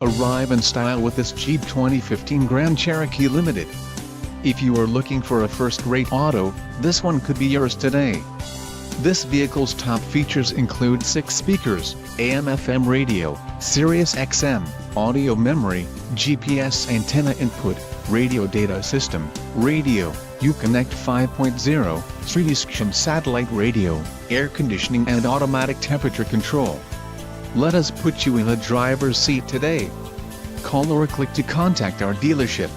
Arrive in style with this Jeep 2015 Grand Cherokee Limited. If you are looking for a first-rate auto, this one could be yours today. This vehicle's top features include 6 speakers, AM/FM radio, Sirius XM, audio memory, GPS antenna input, radio data system, radio, Uconnect 5.0, 3D satellite radio, air conditioning and automatic temperature control. Let us put you in the driver's seat today. Call or click to contact our dealership.